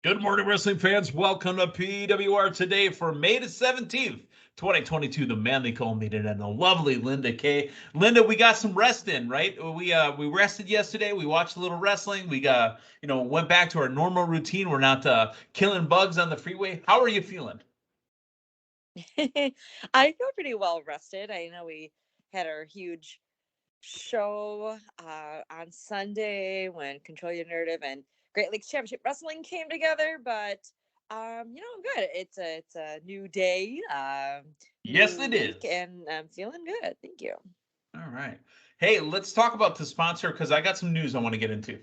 Good morning, wrestling fans. Welcome to PWR today for May the 17th, 2022. The man they call me and the lovely Linda K. Linda, we got some rest in, right? We rested yesterday. We watched a little wrestling. We went back to our normal routine. We're not killing bugs on the freeway. How are you feeling? I feel pretty well rested. I know we had our huge show on Sunday when Control Your Narrative and Great Lakes Championship Wrestling came together, but I'm good. It's a new day, Yes, new it week, is. and I'm feeling good. Thank you. All right. Hey, let's talk about the sponsor because I got some news I want to get into.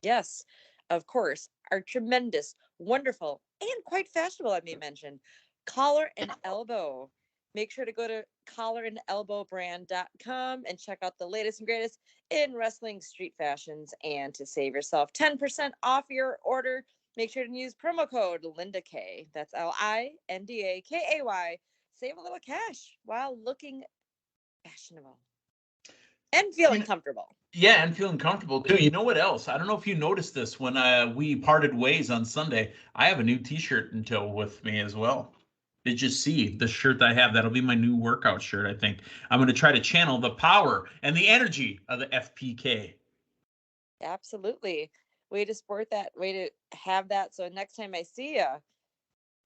Yes, of course, our tremendous, wonderful, and quite fashionable, I may mention, Collar and Elbow. Make sure to go to collarandelbowbrand.com and check out the latest and greatest in wrestling street fashions. And to save yourself 10% off your order, make sure to use promo code Linda K. That's LINDAKAY. Save a little cash while looking fashionable and You feeling know, comfortable. yeah, and feeling comfortable too. You know what else? I don't know if you noticed this when we parted ways on Sunday. I have a new T-shirt in tow with me as well. Did you see the shirt I have? That'll be my new workout shirt. I think I'm going to try to channel the power and the energy of the FPK. Absolutely. Way to sport that, way to have that. So next time I see you,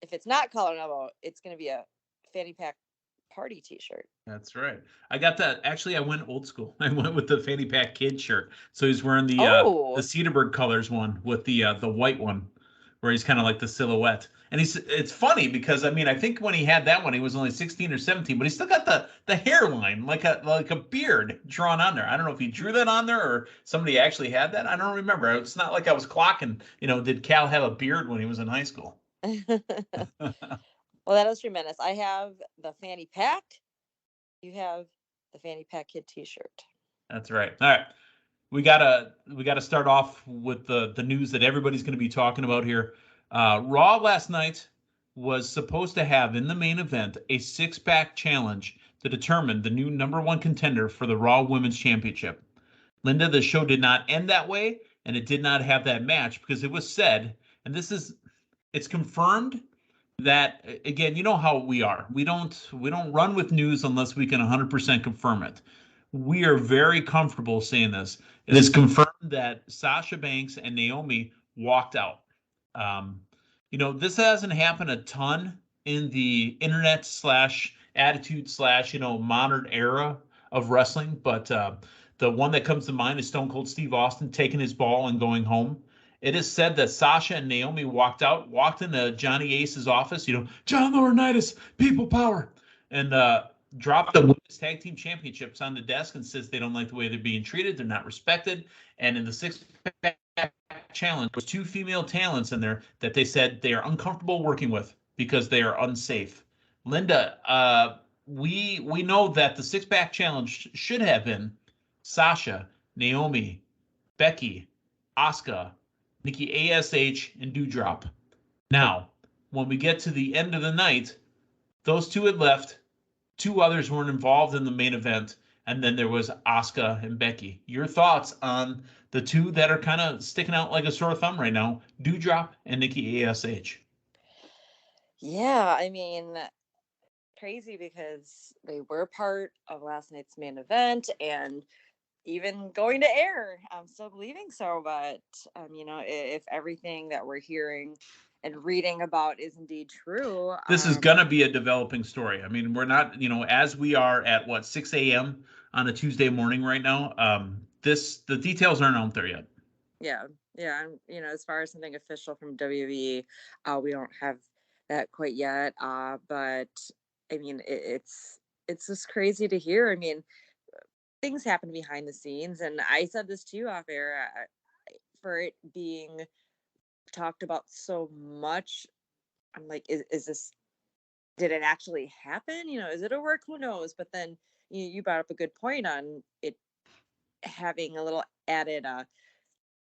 if it's not color Novo, it's going to be a fanny pack party t-shirt. That's right. I got that. Actually, I went old school. I went with the fanny pack kid shirt. So he's wearing the Oh, Cedarburg colors one with the white one, where he's kind of like the silhouette. And it's funny because I mean I think when he had that one he was only 16 or 17, but he still got the hairline like a beard drawn on there. I don't know if he drew that on there or somebody actually had that. I don't remember. It's not like I was clocking. Did Cal have a beard when he was in high school? well, that is tremendous. I have the fanny pack. You have the fanny pack kid t-shirt. That's right. All right. We gotta start off with the news that everybody's going to be talking about here. Raw last night was supposed to have in the main event a six-pack challenge to determine the new number one contender for the Raw Women's Championship. Linda, the show did not end that way, and it did not have that match because it was said, and it's confirmed that again, you know how we are. We don't run with news unless we can 100% confirm it. We are very comfortable saying this. It is confirmed that Sasha Banks and Naomi walked out. Um, this hasn't happened a ton in the internet slash attitude slash modern era of wrestling, but the one that comes to mind is Stone Cold Steve Austin taking his ball and going home. It is said that Sasha and Naomi walked into Johnny Ace's office, John Laurinaitis, people power, and dropped the women's tag team championships on the desk and says they don't like the way they're being treated, they're not respected. And in the six-pack challenge, there's two female talents in there that they said they are uncomfortable working with because they are unsafe. Linda, we know that the six-pack challenge should have been Sasha, Naomi, Becky, Asuka, Nikki ASH, and Dewdrop. Now, when we get to the end of the night, those two had left. Two others weren't involved in the main event, and then there was Asuka and Becky. Your thoughts on the two that are kind of sticking out like a sore thumb right now, Dewdrop and Nikki ASH? Yeah, I mean, crazy because they were part of last night's main event and even going to air. I'm still believing so, but if everything that we're hearing and reading about is indeed true, This is gonna be a developing story. I mean, we're not, as we are at what 6 a.m. on a Tuesday morning right now. The details aren't out there yet. yeah, yeah, as far as something official from WWE, we don't have that quite yet. But I mean, it's just crazy to hear. I mean, things happen behind the scenes, and I said this to you off air. For it being talked about so much, I'm like, is this, did it actually happen? Is it a work? Who knows? But then you brought up a good point on it having a little added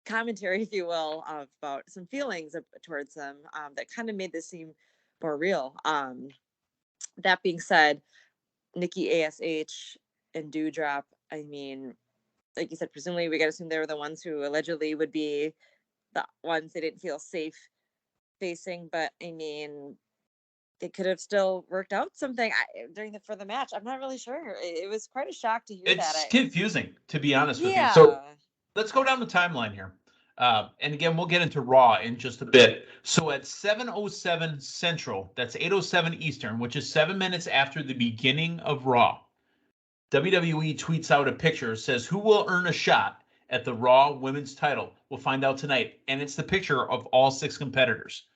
commentary, if you will, about some feelings towards them, that kind of made this seem more real. That being said, Nikki ASH and Dewdrop, I mean, like you said, presumably we got to assume they were the ones who allegedly would be the ones they didn't feel safe facing. But I mean, it could have still worked out something for the match. I'm not really sure. It was quite a shock to hear that. It's confusing, to be honest with you. So Yeah. let's go down the timeline here. And again, we'll get into Raw in just a bit. So at 7:07 Central, that's 8:07 Eastern, which is 7 minutes after the beginning of Raw, WWE tweets out a picture, says, "Who will earn a shot at the Raw Women's title? We'll find out tonight." And it's the picture of all 6 competitors.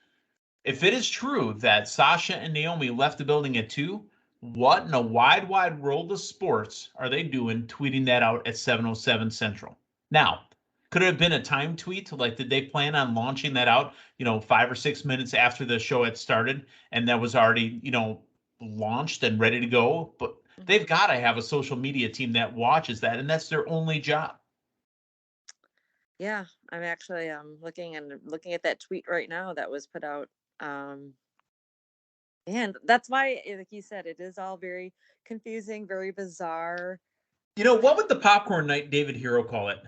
If it is true that Sasha and Naomi left the building at 2, what in a wide world of sports are they doing tweeting that out at 7:07 Central? Now, could it have been a time tweet? Like, did they plan on launching that out, 5 or 6 minutes after the show had started and that was already, launched and ready to go? But they've got to have a social media team that watches that, and that's their only job. Yeah, I'm actually looking at that tweet right now that was put out. And that's why, like you said, it is all very confusing, very bizarre. What would the Popcorn Night David Hero call it?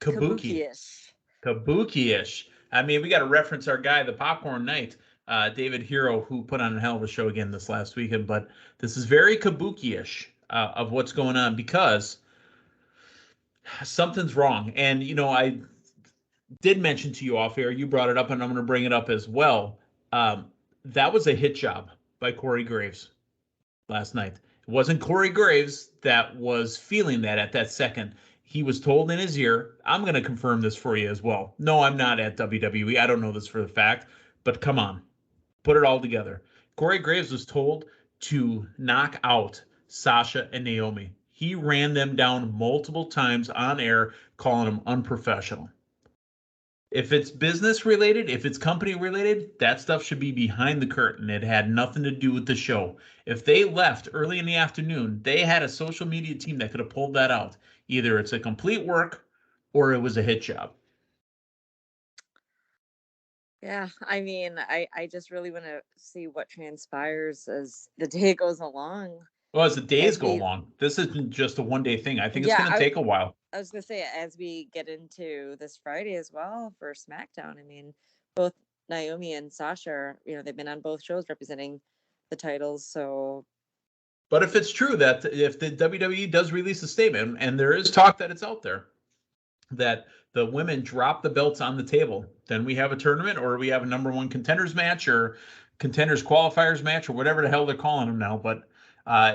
Kabuki-ish. Kabuki-ish. I mean, we got to reference our guy, the Popcorn Knight, David Hero, who put on a hell of a show again this last weekend. But this is very kabuki-ish of what's going on because something's wrong. And, I did mention to you off air, you brought it up, and I'm going to bring it up as well. That was a hit job by Corey Graves last night. It wasn't Corey Graves that was feeling that at that second. He was told in his ear, I'm going to confirm this for you as well. No, I'm not at WWE. I don't know this for the fact, but come on, put it all together. Corey Graves was told to knock out Sasha and Naomi. He ran them down multiple times on air, calling them unprofessional. If it's business related, if it's company related, that stuff should be behind the curtain. It had nothing to do with the show. If they left early in the afternoon, they had a social media team that could have pulled that out. Either it's a complete work or it was a hit job. Yeah, I mean, I just really want to see what transpires as the day goes along. Well, as the days go along, this isn't just a one-day thing. I think it's going to take a while. I was going to say, as we get into this Friday as well for SmackDown, I mean, both Naomi and Sasha, they've been on both shows representing the titles. So, but if it's true that if the WWE does release a statement, and there is talk that it's out there, that the women drop the belts on the table, then we have a tournament, or we have a number 1 contenders match or contenders qualifiers match, or whatever the hell they're calling them now. But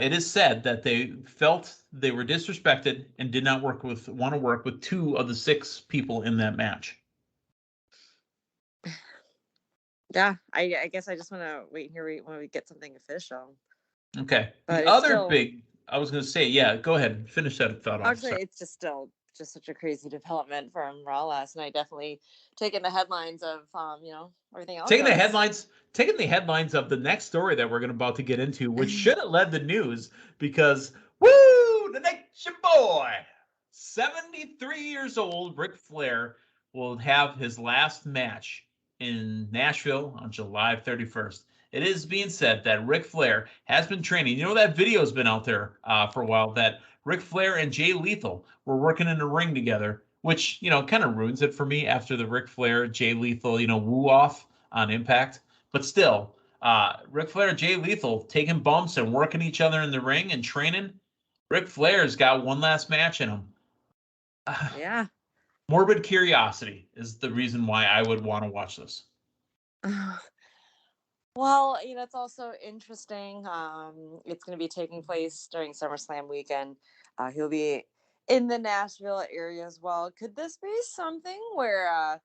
it is said that they felt they were disrespected and did not want to work with 2 of the 6 people in that match. Yeah, I guess I just want to wait here when we get something official. Okay. But the other big, I was going to say, yeah, go ahead, finish that thought off. Actually, it's just such a crazy development from Raw last night. Definitely taking the headlines of everything else. Taking the headlines of the next story that we're about to get into, which should have led the news, because the Nation Boy, 73 years old, Ric Flair, will have his last match in Nashville on July 31st. It is being said that Ric Flair has been training. That video's been out there for a while, that Ric Flair and Jay Lethal were working in the ring together, which, kind of ruins it for me after the Ric Flair, Jay Lethal, woo off on Impact. But still, Ric Flair and Jay Lethal taking bumps and working each other in the ring and training. Ric Flair's got one last match in him. Yeah. Morbid curiosity is the reason why I would want to watch this. Well, it's also interesting. It's going to be taking place during SummerSlam weekend. He'll be in the Nashville area as well. Could this be something where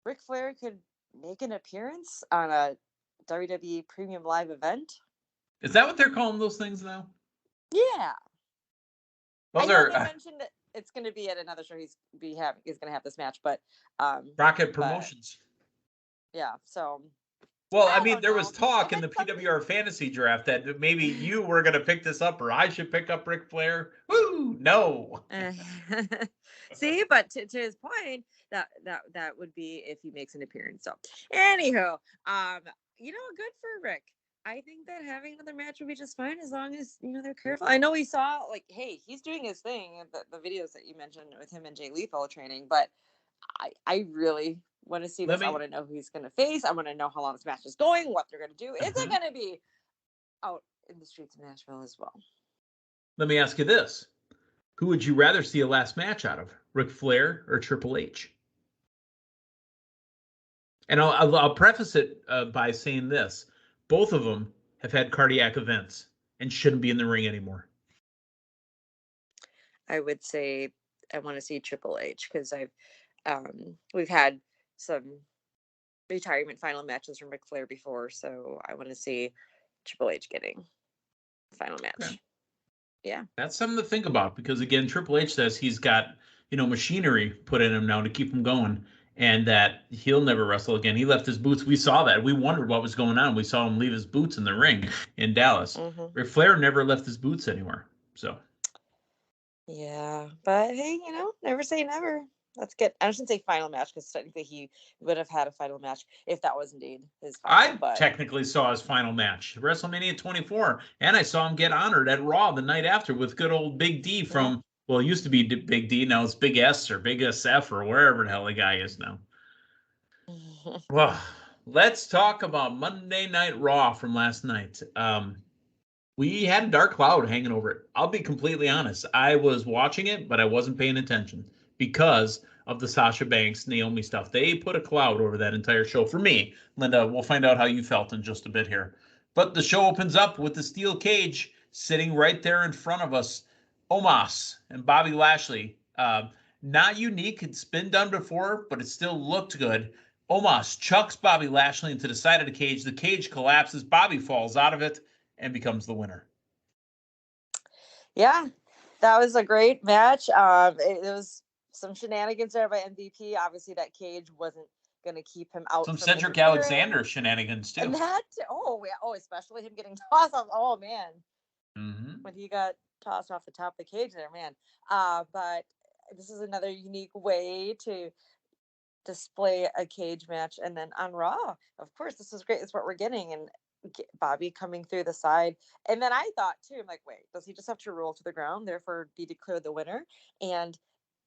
Ric Flair could make an appearance on a WWE Premium Live event? Is that what they're calling those things now? Yeah. They mentioned that it's going to be at another show. He's going to have this match, but Rocket Promotions. Yeah. So. Well, I mean, there was talk in the PWR fantasy draft that maybe you were going to pick this up, or I should pick up Ric Flair. Woo! No. See, but to his point, that would be if he makes an appearance. So, anyhow, good for Rick. I think that having another match would be just fine as long as they're careful. I know we saw hey, he's doing his thing, the videos that you mentioned with him and Jay Lethal training, but I really want to see this. I want to know who he's going to face. I want to know how long this match is going, what they're going to do. Is it going to be out in the streets of Nashville as well? Let me ask you this. Who would you rather see a last match out of, Ric Flair or Triple H? And I'll preface it by saying this. Both of them have had cardiac events and shouldn't be in the ring anymore. I would say I want to see Triple H because we've had some retirement final matches from Ric Flair before, so I want to see Triple H getting the final match. Okay. Yeah. That's something to think about because, again, Triple H says he's got, machinery put in him now to keep him going and that he'll never wrestle again. He left his boots. We saw that. We wondered what was going on. We saw him leave his boots in the ring in Dallas. Mm-hmm. Ric Flair never left his boots anywhere. So. Yeah, but hey, never say never. That's good. I shouldn't say final match because technically he would have had a final match if that was indeed his final. Technically saw his final match, WrestleMania 24, and I saw him get honored at Raw the night after with good old Big D from, well, it used to be Big D, now it's Big S or Big SF or wherever the hell the guy is now. Well, let's talk about Monday Night Raw from last night. We had a dark cloud hanging over it. I'll be completely honest. I was watching it, but I wasn't paying attention because of the Sasha Banks, Naomi stuff. They put a cloud over that entire show for me. Linda, we'll find out how you felt in just a bit here. But the show opens up with the steel cage sitting right there in front of us. Omos and Bobby Lashley. Not unique. It's been done before, but it still looked good. Omos chucks Bobby Lashley into the side of the cage. The cage collapses. Bobby falls out of it and becomes the winner. Yeah, that was a great match. It was some shenanigans there by MVP. Obviously, that cage wasn't going to keep him out. Some Cedric Alexander shenanigans too. And that, especially him getting tossed off. Oh man, when he got tossed off the top of the cage there, man. But this is another unique way to display a cage match. And then on Raw, of course, this is great. It's what we're getting. And Bobby coming through the side. And then I thought too, I'm like, wait, does he just have to roll to the ground, therefore be declared the winner? And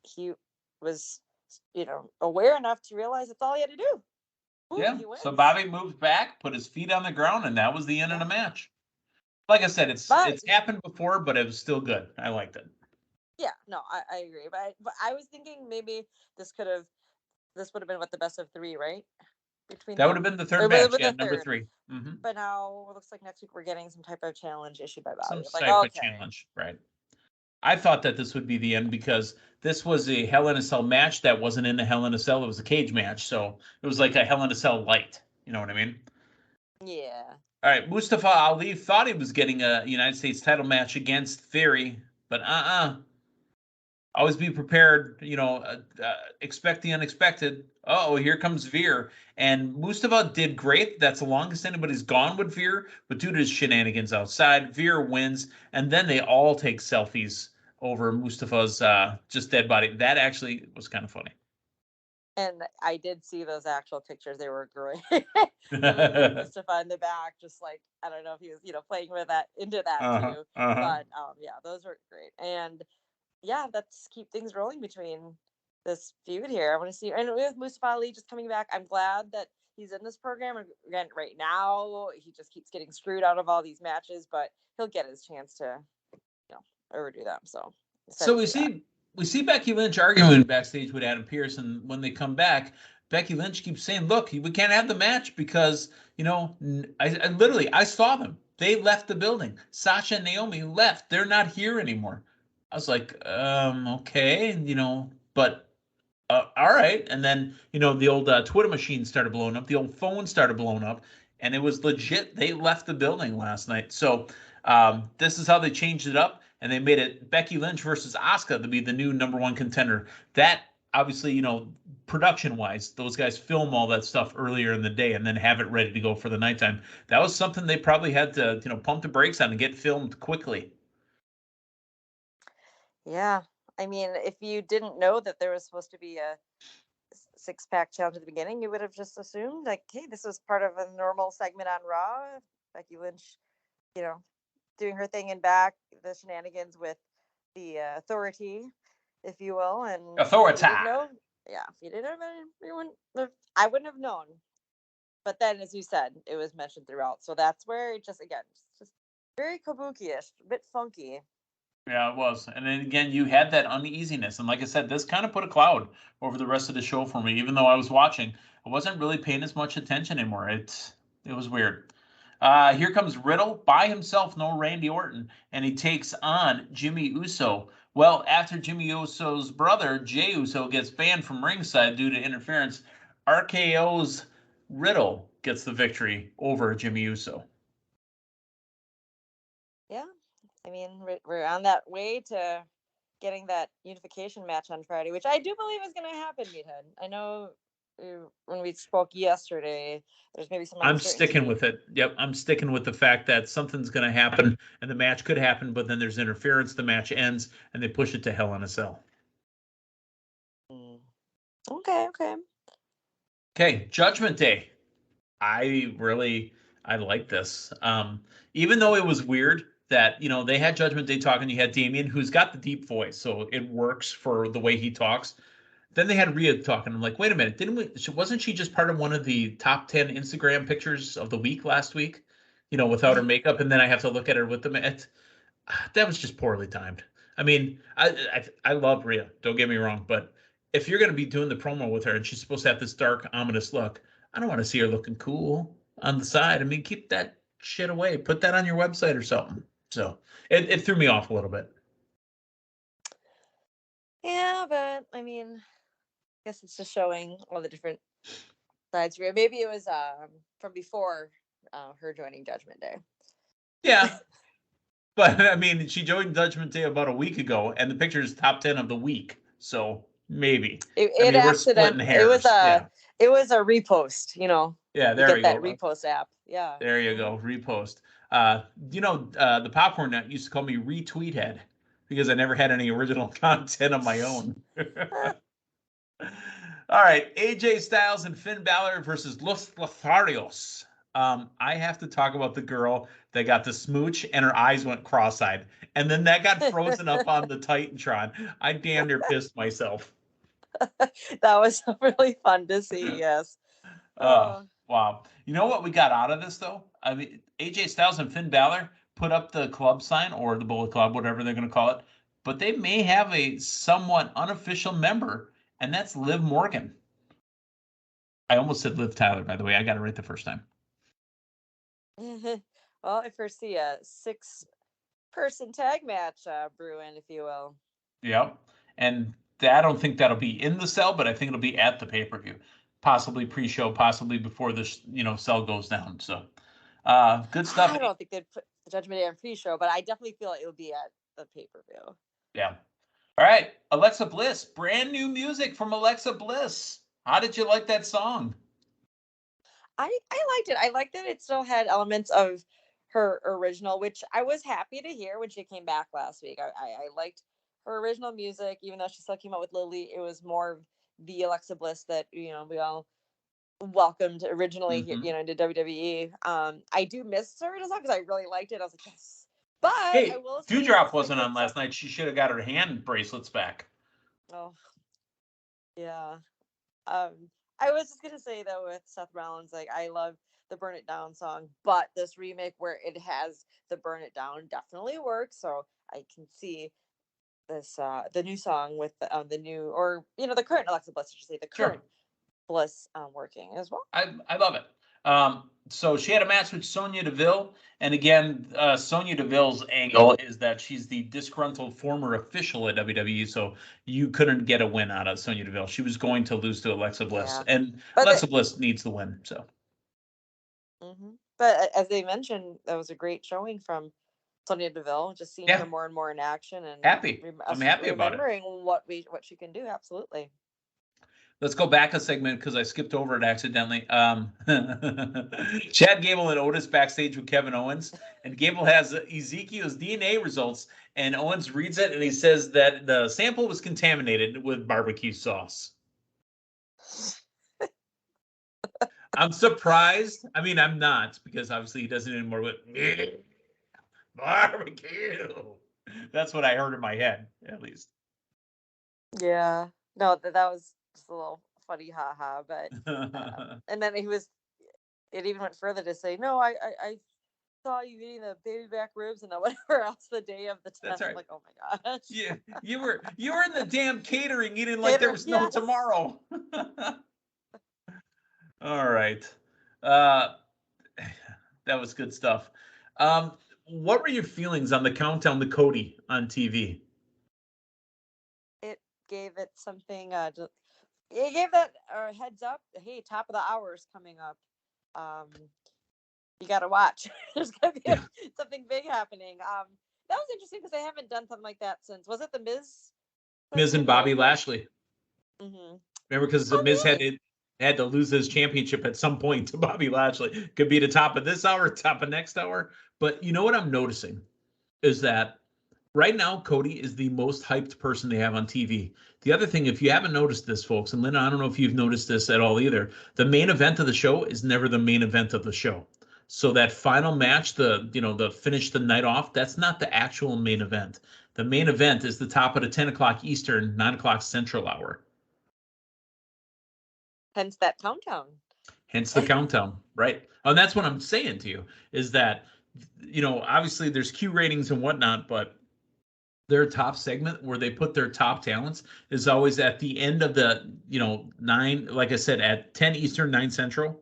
he was, aware enough to realize that's all he had to do. Boom, yeah. So Bobby moved back, put his feet on the ground, and that was the end of the match. Like I said, it's happened before, but it was still good. I liked it. Yeah, no, I agree. But I was thinking maybe this would have been the best of three, right? That would have been the third match, number 3. Mm-hmm. But now it looks like next week we're getting some type of challenge issued by Bobby. Some type of challenge, right? I thought that this would be the end because this was a Hell in a Cell match that wasn't in the Hell in a Cell. It was a cage match, so it was like a Hell in a Cell light. You know what I mean? Yeah. All right, Mustafa Ali thought he was getting a United States title match against Theory, but always be prepared, expect the unexpected. Oh, here comes Veer. And Mustafa did great. That's the longest anybody's gone with Veer. But due to his shenanigans outside, Veer wins. And then they all take selfies over Mustafa's just dead body. That actually was kind of funny. And I did see those actual pictures. They were great. Mustafa in the back, just like, I don't know if he was, playing with that into that too. But yeah, those were great. And yeah, let's keep things rolling between this feud here. I want to see, and with Mustafa Ali just coming back, I'm glad that he's in this program. Again, right now, he just keeps getting screwed out of all these matches, but he'll get his chance to, overdo them. So we see Becky Lynch arguing backstage with Adam Pearce, and when they come back, Becky Lynch keeps saying, "Look, we can't have the match because I saw them. They left the building. Sasha and Naomi left. They're not here anymore." I was like, okay, but all right. And then, the old Twitter machine started blowing up. The old phone started blowing up. And it was legit. They left the building last night. So this is how they changed it up. And they made it Becky Lynch versus Asuka to be the new number 1 contender. That, obviously, production-wise, those guys film all that stuff earlier in the day and then have it ready to go for the nighttime. That was something they probably had to, pump the brakes on and get filmed quickly. Yeah. I mean, if you didn't know that there was supposed to be a 6-pack challenge at the beginning, you would have just assumed like, hey, this was part of a normal segment on Raw. Becky Lynch, doing her thing in back, the shenanigans with the authority, if you will. And authority. yeah, if you didn't have any, you wouldn't have, I wouldn't have known. But then, as you said, it was mentioned throughout. So that's where it just, again, just very kabuki-ish, a bit funky. Yeah, it was. And then again, you had that uneasiness. And like I said, this kind of put a cloud over the rest of the show for me. Even though I was watching, I wasn't really paying as much attention anymore. It was weird. Here comes Riddle by himself, no Randy Orton, and he takes on Jimmy Uso. Well, after Jimmy Uso's brother, Jey Uso, gets banned from ringside due to interference, RKO's Riddle gets the victory over Jimmy Uso. Yeah, I mean, we're on that way to getting that unification match on Friday, which I do believe is going to happen, Meathead. I know when we spoke yesterday, there's maybe some I'm sticking uncertainty. with it. Yep, I'm sticking with the fact that something's going to happen and the match could happen, but then there's interference, the match ends, and they push it to Hell in a Cell. Mm. Okay, okay. Okay, Judgment Day. I like this. Even though it was weird that, they had Judgment Day talking, you had Damien, who's got the deep voice, so it works for the way he talks. Then they had Rhea talking. I'm like, wait a minute, wasn't she just part of one of the top 10 Instagram pictures of the week last week? Without her makeup, and then I have to look at her with them. That was just poorly timed. I mean, I love Rhea. Don't get me wrong, but if you're going to be doing the promo with her and she's supposed to have this dark, ominous look, I don't want to see her looking cool on the side. I mean, keep that shit away. Put that on your website or something. So it threw me off a little bit. Yeah, but I mean, I guess it's just showing all the different sides. Maybe it was from before her joining Judgment Day. Yeah. But I mean, she joined Judgment Day about a week ago, and the picture is top 10 of the week. So maybe. I It mean, we're splitting accident. It was hairs. Yeah. a repost. Yeah, You there get we that go. repost app. Yeah. There you Mm-hmm. go. Repost. The Popcorn Net used to call me Retweet Head because I never had any original content of my own. All right, AJ Styles and Finn Balor versus Los Lotharios. I have to talk about the girl that got the smooch and her eyes went cross-eyed, and then that got frozen up on the Titantron. I damn near pissed myself. That was really fun to see. Yes. Oh, Oh. wow. You know what we got out of this though? I mean, AJ Styles and Finn Balor put up the club sign or the Bullet Club, whatever they're going to call it, but they may have a somewhat unofficial member, and that's Liv Morgan. I almost said Liv Tyler, by the way. I got it right the first time. Well, I foresee a 6-person tag match brewing, if you will. Yep. And I don't think that'll be in the cell, but I think it'll be at the pay-per-view, possibly pre-show, possibly before the cell goes down. So, good stuff. I don't think they'd put the Judgment Day on pre-show, but I definitely feel like it would be at the pay-per-view. Yeah. All right, Alexa Bliss, brand new music from Alexa Bliss. How did you like that song? I liked it. I liked that it still had elements of her original, which I was happy to hear when she came back last week. I liked her original music, even though she still came out with Lily. It was more of the Alexa Bliss that we all welcomed originally here, Mm-hmm. into WWE. I do miss her as well because I really liked it. I was like, yes. But I Hey, will say this Dewdrop is a wasn't good on song. last night. She should have got her hand bracelets back. Oh, yeah. I was just gonna say though with Seth Rollins, like I love the Burn It Down song, but this remake where it has the Burn It Down definitely works. So I can see this the new song with the new, or the current Alexa Bliss, I should say the Sure. current Bliss working as well. I love it. So she had a match with Sonya Deville, and again, Sonya Deville's angle is that she's the disgruntled former official at WWE, so you couldn't get a win out of Sonya Deville. She was going to lose to Alexa Bliss, Yeah, and but Alexa Bliss needs the win. So as they mentioned, that was a great showing from Sonya Deville. Just seeing her yeah, more and more in action, and happy. I'm us happy about it. remembering what she can do. Absolutely. Let's go back a segment because I skipped over it accidentally. Chad Gable and Otis backstage with Kevin Owens, and Gable has Ezekiel's DNA results, and Owens reads it, and he says that the sample was contaminated with barbecue sauce. I'm surprised. I mean, I'm not, because obviously he doesn't anymore with barbecue. That's what I heard in my head, at least. Yeah. No, that was just a little funny haha. But and then it even went further to say, no, I saw you eating the baby back ribs and whatever else the day of the test. That's right. I'm like, oh my gosh. Yeah, you were in the damn catering eating like there was no tomorrow. All right. That was good stuff. What were your feelings on the countdown to Cody on TV? It gave it something. It gave that heads up. Hey, top of the hour is coming up. You got to watch. There's gonna be something big happening. That was interesting because they haven't done something like that since. Was it the Miz? Miz and Bobby Lashley. Mm-hmm. Remember, because the Miz had to lose his championship at some point to Bobby Lashley. Could be the top of this hour, top of next hour. But you know what I'm noticing is that right now, Cody is the most hyped person they have on TV. The other thing, if you haven't noticed this, folks, and Lynn, I don't know if you've noticed this at all either, the main event of the show is never the main event of the show. So that final match, the finish the night off, that's not the actual main event. The main event is the top of the 10 o'clock Eastern, 9 o'clock Central hour. Hence that countdown. Hence the countdown, right? And that's what I'm saying to you, is that, obviously there's Q ratings and whatnot, but their top segment where they put their top talents is always at the end of the, 9, like I said, at 10 Eastern, 9 Central,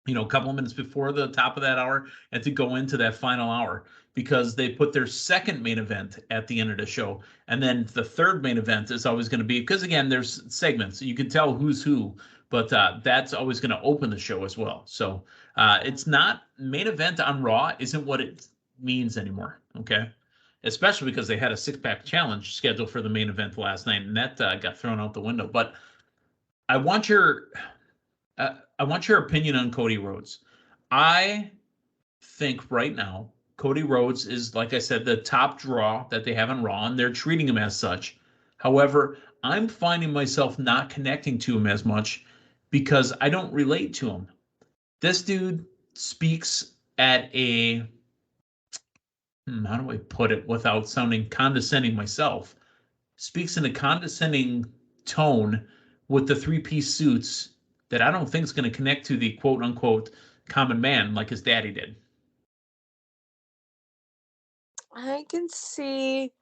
a couple of minutes before the top of that hour, and to go into that final hour, because they put their second main event at the end of the show. And then the third main event is always going to be, because again, there's segments, so you can tell who's who, but that's always going to open the show as well. So it's not, main event on Raw isn't what it means anymore. Okay. Especially because they had a 6-pack challenge scheduled for the main event last night, and that got thrown out the window. But I want your opinion on Cody Rhodes. I think right now Cody Rhodes is, like I said, the top draw that they have on Raw, and they're treating him as such. However, I'm finding myself not connecting to him as much because I don't relate to him. This dude speaks at a, how do I put it without sounding condescending myself? Speaks in a condescending tone with the 3-piece suits that I don't think is going to connect to the quote unquote common man like his daddy did. I can see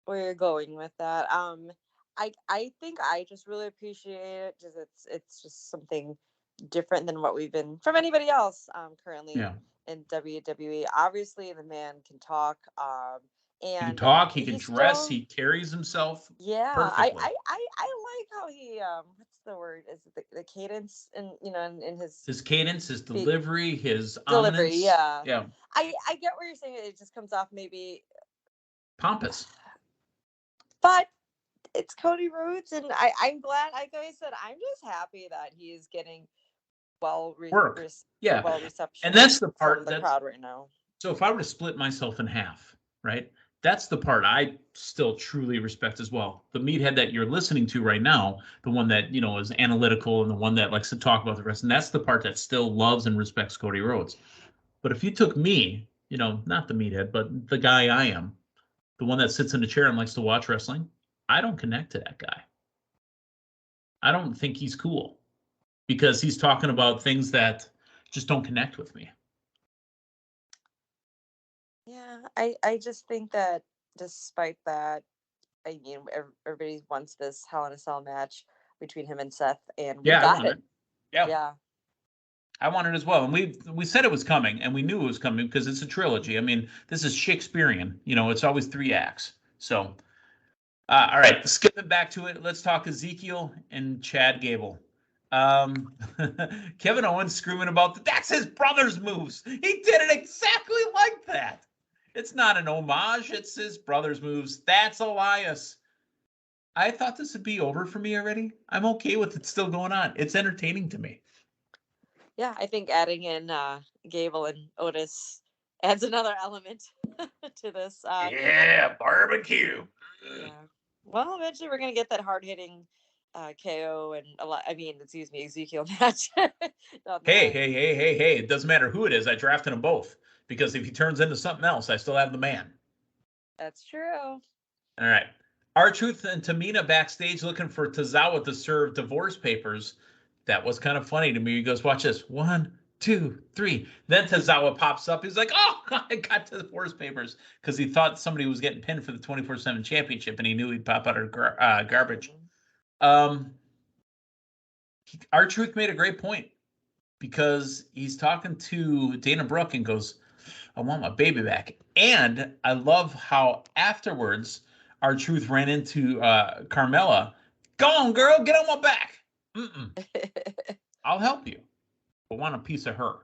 where you're going with that. I think I just really appreciate it because it's just something different than what we've been from anybody else currently in WWE. Obviously, the man can talk. And he can talk. He can dress. He carries himself. Yeah, perfectly. I like how he what's the word? Is it the cadence and in his cadence, his delivery, his delivery. ominence. Yeah. I get what you're saying. It just comes off maybe pompous. But it's Cody Rhodes, and I'm glad. Like I said, I'm just happy that he's getting well reception. And that's the part from the crowd right now. So if I were to split myself in half, right? That's the part I still truly respect as well. The meathead that you're listening to right now, the one that, is analytical and the one that likes to talk about the rest, and that's the part that still loves and respects Cody Rhodes. But if you took me, not the meathead, but the guy I am, the one that sits in a chair and likes to watch wrestling, I don't connect to that guy. I don't think he's cool because he's talking about things that just don't connect with me. Yeah, I just think that despite that, everybody wants this Hell in a Cell match between him and Seth, and we got it. Yeah. I want it as well. And we said it was coming, and we knew it was coming because it's a trilogy. I mean, this is Shakespearean. It's always 3 acts. So, all right, skipping back to it, let's talk Ezekiel and Chad Gable. Kevin Owens screaming about that's his brother's moves. He did it exactly like that. It's not an homage. It's his brother's moves. That's Elias. I thought this would be over for me already. I'm okay with it still going on. It's entertaining to me. Yeah, I think adding in Gable and Otis adds another element to this. Barbecue. Yeah. Well, eventually we're going to get that hard-hitting KO and Ezekiel match. Hey. It doesn't matter who it is. I drafted them both. Because if he turns into something else, I still have the man. That's true. All right. R-Truth and Tamina backstage looking for Tozawa to serve divorce papers. That was kind of funny to me. He goes, watch this. 1, 2, 3. Then Tozawa pops up. He's like, oh, I got divorce papers. Because he thought somebody was getting pinned for the 24/7 championship, and he knew he'd pop out of garbage. R-Truth made a great point, because he's talking to Dana Brooke and goes, I want my baby back. And I love how afterwards R-Truth ran into Carmella. Go on, girl, get on my back. I'll help you. I want a piece of her.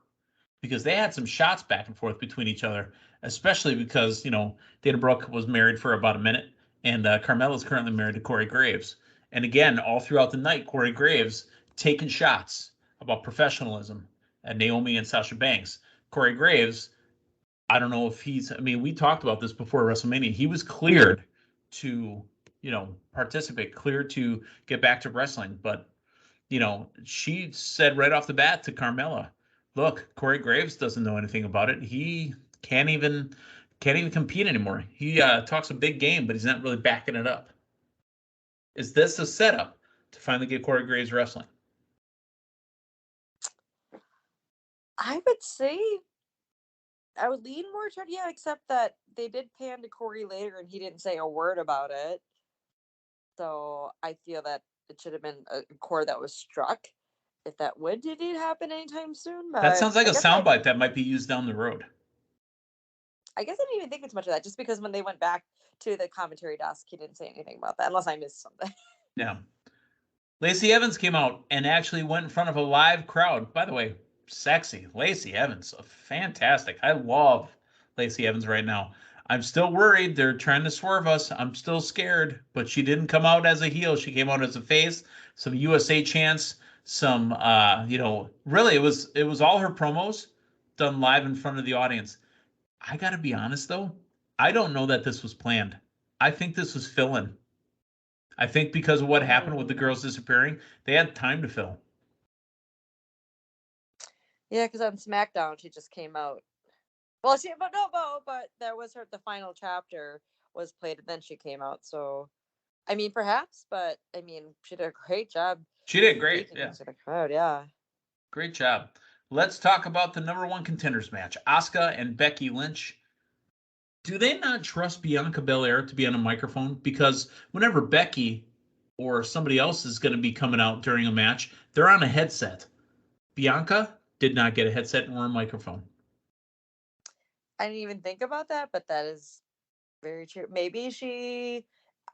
Because they had some shots back and forth between each other, especially because, Dana Brooke was married for about a minute, and Carmella is currently married to Corey Graves. And again, all throughout the night, Corey Graves taking shots about professionalism at Naomi and Sasha Banks. Corey Graves, I don't know if we talked about this before WrestleMania. He was cleared to, participate, cleared to get back to wrestling. But, she said right off the bat to Carmella, look, Corey Graves doesn't know anything about it. He can't even compete anymore. He talks a big game, but he's not really backing it up. Is this a setup to finally get Corey Graves wrestling? I would say I would lean more toward except that they did pan to Corey later and he didn't say a word about it. So I feel that it should have been a chord that was struck if that would indeed happen anytime soon. But that sounds like a soundbite that might be used down the road. I guess I didn't even think it's much of that, just because when they went back to the commentary desk, he didn't say anything about that, unless I missed something. Yeah. Lacey Evans came out and actually went in front of a live crowd. By the way, sexy Lacey Evans, fantastic. I love Lacey Evans right now. I'm still worried they're trying to swerve us. I'm still scared, but she didn't come out as a heel. She came out as a face. Some USA chants, some really it was all her promos done live in front of the audience. I got to be honest though, I don't know that this was planned. I think this was fill-in. I think because of what happened with the girls disappearing, they had time to fill. Yeah, because on SmackDown she just came out. Well, but there was the final chapter was played and then she came out. So, perhaps, but she did a great job. She did great. Yeah. To the crowd, yeah. Great job. Let's talk about the number 1 contenders match, Asuka and Becky Lynch. Do they not trust Bianca Belair to be on a microphone? Because whenever Becky or somebody else is going to be coming out during a match, they're on a headset. Bianca did not get a headset or a microphone. I didn't even think about that, but that is very true. Maybe she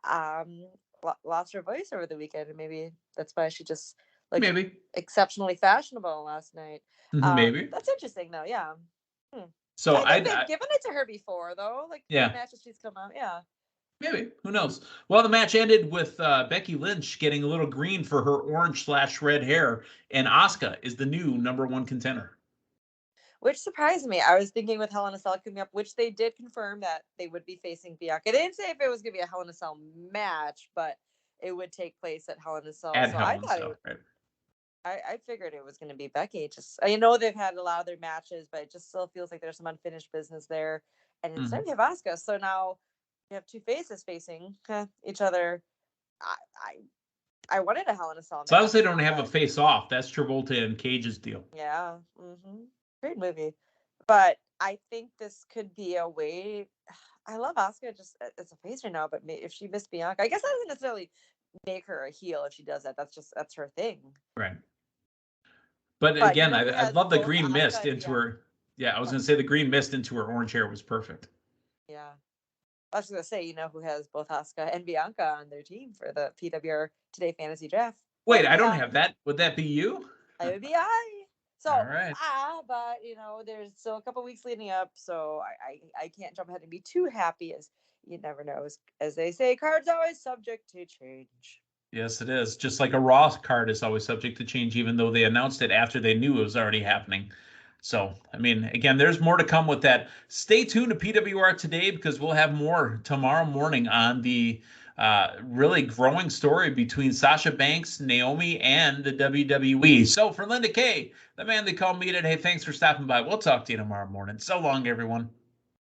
lost her voice over the weekend, and maybe that's why she just looked exceptionally fashionable last night. Maybe. That's interesting, though. Yeah. So I think they've given it to her before, though. The matches she's come out. Yeah. Maybe. Who knows? Well, the match ended with Becky Lynch getting a little green for her orange/red hair, and Asuka is the new number 1 contender. Which surprised me. I was thinking with Hell in a Cell coming up, which they did confirm that they would be facing Bianca. They didn't say if it was going to be a Hell in a Cell match, but it would take place at Hell in a Cell. I figured it was going to be Becky. I know they've had a lot of their matches, but it just still feels like there's some unfinished business there. And instead we have Asuka. So now you have 2 faces facing each other. I wanted a Hell in a Cell match. So as they don't have a face off, that's Travolta and Cage's deal. Yeah. Great movie. But I think this could be a way. I love Asuka just as a face right now, but if she missed Bianca, I guess that doesn't necessarily make her a heel if she does that. That's her thing. Right. But again, I love the green mist into her. Yeah, I was going to say the green mist into her orange hair was perfect. Yeah. I was going to say, who has both Asuka and Bianca on their team for the PWR Today Fantasy Draft? Wait, I don't have that. Would that be you? I would be I. So, all right. But there's still a couple weeks leading up, so I can't jump ahead and be too happy, as you never know. As they say, cards are always subject to change. Yes, it is. Just like a Raw card is always subject to change, even though they announced it after they knew it was already happening. So, again, there's more to come with that. Stay tuned to PWR Today, because we'll have more tomorrow morning on the really growing story between Sasha Banks, Naomi, and the WWE. So for Linda Kay, the man they call Meathead, hey, thanks for stopping by. We'll talk to you tomorrow morning. So long, everyone.